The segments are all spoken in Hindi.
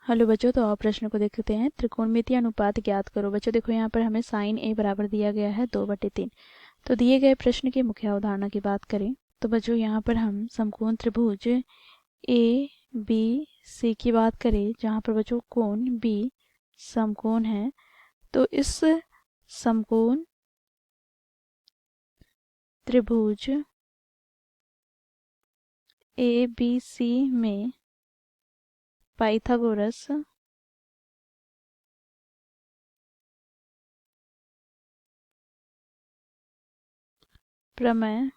हेलो बच्चों, तो और प्रश्न को देखते हैं। त्रिकोणमितीय अनुपात ज्ञात करो। बच्चों देखो, यहाँ पर हमें साइन ए बराबर दिया गया है 2/3। तो दिए गए प्रश्न की मुख्य अवधारणा की बात करें तो बच्चों यहाँ पर हम समकोण त्रिभुज ए बी सी की बात करें, जहाँ पर बच्चों कोण बी समकोण है। तो इस समकोण त्रिभुज ए बी सी में पाइथागोरस प्रमेय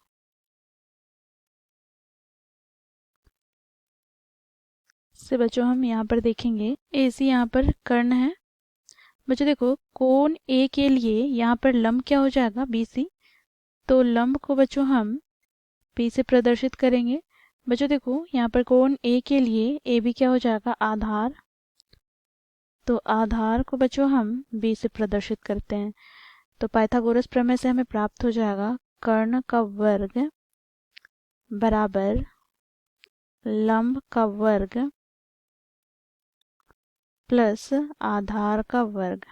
से बच्चों हम यहाँ पर देखेंगे ए सी यहाँ पर कर्ण है। बच्चों देखो, कोण ए के लिए यहाँ पर लंब क्या हो जाएगा, बी सी। तो लंब को बच्चों हम बी से प्रदर्शित करेंगे। बच्चों देखो, यहाँ पर कोण ए के लिए ए बी क्या हो जाएगा, आधार। तो आधार को बच्चों हम बी से प्रदर्शित करते हैं। तो पाइथागोरस प्रमेय से हमें प्राप्त हो जाएगा कर्ण का वर्ग बराबर लंब का वर्ग प्लस आधार का वर्ग।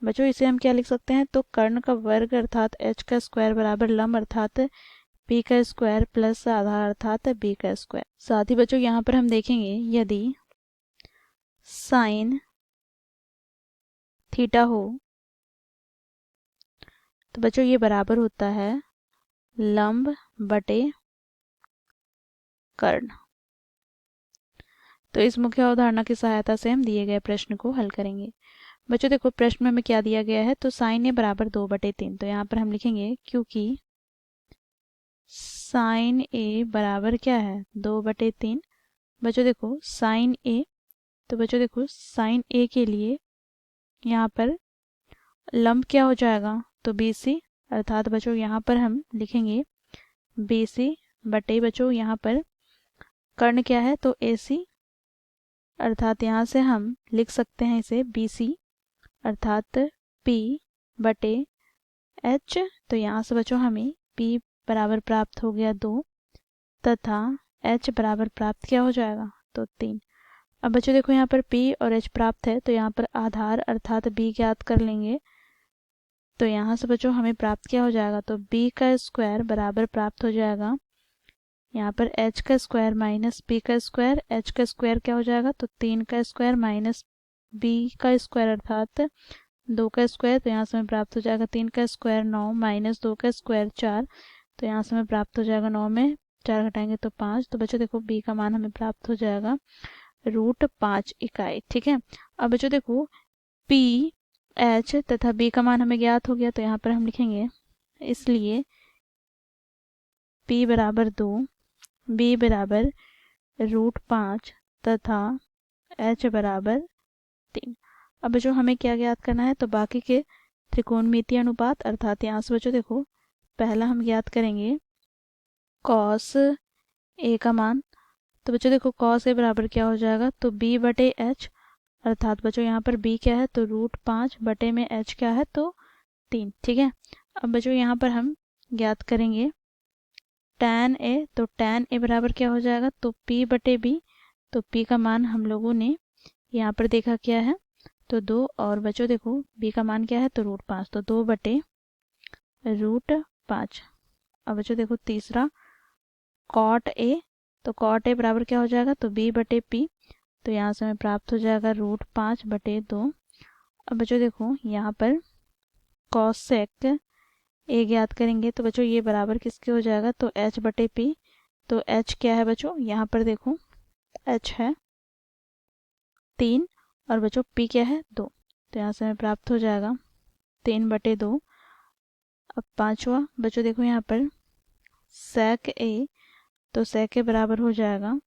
बच्चों इसे हम क्या लिख सकते हैं, तो कर्ण का वर्ग अर्थात h का स्क्वायर बराबर लंब अर्थात p का स्क्वायर प्लस आधार अर्थात b का स्क्वायर। साथ ही बच्चों यहाँ पर हम देखेंगे यदि साइन थीटा हो तो बच्चों ये बराबर होता है लंब बटे कर्ण। तो इस मुख्य अवधारणा की सहायता से हम दिए गए प्रश्न को हल करेंगे। बच्चों देखो, प्रश्न में हमें क्या दिया गया है, तो साइन ए बराबर 2/3। तो यहाँ पर हम लिखेंगे क्योंकि साइन ए बराबर क्या है, 2/3। बच्चों देखो साइन ए, तो बच्चों देखो साइन ए के लिए यहाँ पर लंब क्या हो जाएगा, तो बी सी। अर्थात बच्चों यहाँ पर हम लिखेंगे बी सी बटे बच्चों यहाँ पर कर्ण क्या है, तो ए सी। अर्थात यहाँ से हम लिख सकते हैं इसे बी सी अर्थात p बटे h। तो यहाँ से बच्चों हमें p बराबर प्राप्त हो गया 2 तथा h बराबर प्राप्त क्या हो जाएगा, तो 3। अब बच्चों देखो, यहाँ पर p और h प्राप्त है, तो यहाँ पर आधार अर्थात b ज्ञात कर लेंगे। तो यहाँ से बच्चों हमें प्राप्त क्या हो जाएगा, तो b का स्क्वायर बराबर प्राप्त हो जाएगा यहाँ पर h का स्क्वायर माइनस p का स्क्वायर। h का स्क्वायर क्या हो जाएगा, तो 3 का स्क्वायर माइनस b का स्क्वायर अर्थात 2 का स्क्वायर। तो यहाँ से हमें प्राप्त हो जाएगा 3 का स्क्वायर 9 माइनस 2 का स्क्वायर 4। तो यहाँ से हमें प्राप्त हो जाएगा 9 में 4 घटाएंगे तो 5। तो बच्चों देखो b का मान हमें प्राप्त हो जाएगा √5 इकाई। ठीक है। अब बच्चों देखो p h तथा b का मान हमें ज्ञात हो गया, तो यहाँ पर हम लिखेंगे इसलिए p बराबर 2 b बराबर √5 तथा h बराबर 3। अब बच्चों हमें क्या ज्ञात करना है, तो बाकी के त्रिकोणमितीय अनुपात। अर्थात यहाँ से बच्चों देखो, पहला हम ज्ञात करेंगे कॉस ए का मान। तो बच्चों देखो कॉस ए बराबर क्या हो जाएगा, तो b बटे h। अर्थात बच्चों यहाँ पर b क्या है, तो √5 बटे में h क्या है, तो 3। ठीक है। अब बच्चों यहाँ पर हम ज्ञात करेंगे tan a। तो tan a बराबर क्या हो जाएगा, तो p बटे b। तो p का मान हम लोगों ने यहाँ पर देखा क्या है, तो 2। और बच्चों देखो b का मान क्या है, तो √5। तो 2 बटे √5। अब बच्चों देखो तीसरा cot a। तो cot a बराबर क्या हो जाएगा, तो b बटे p। तो यहाँ से हमें प्राप्त हो जाएगा √5 बटे 2। अब बच्चों देखो यहाँ पर cosec a ज्ञात करेंगे, तो बच्चों ये बराबर किसके हो जाएगा, तो h बटे p। तो h क्या है बच्चों, यहाँ पर देखो h है 3 और बच्चों p क्या है 2। तो यहाँ से हमें प्राप्त हो जाएगा 3 बटे 2। अब पांचवा बच्चों देखो यहाँ पर sec a। तो sec a बराबर हो जाएगा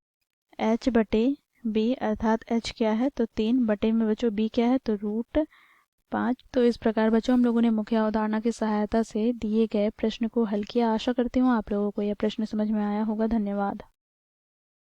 h बटे b। अर्थात h क्या है, तो 3 बटे में बच्चों b क्या है, तो √5। तो इस प्रकार बच्चों हम लोगों ने मुख्य अवधारणा की सहायता से दिए गए प्रश्न को हल किया। आशा करती हूँ आप लोगों को यह प्रश्न समझ में आया होगा। धन्यवाद।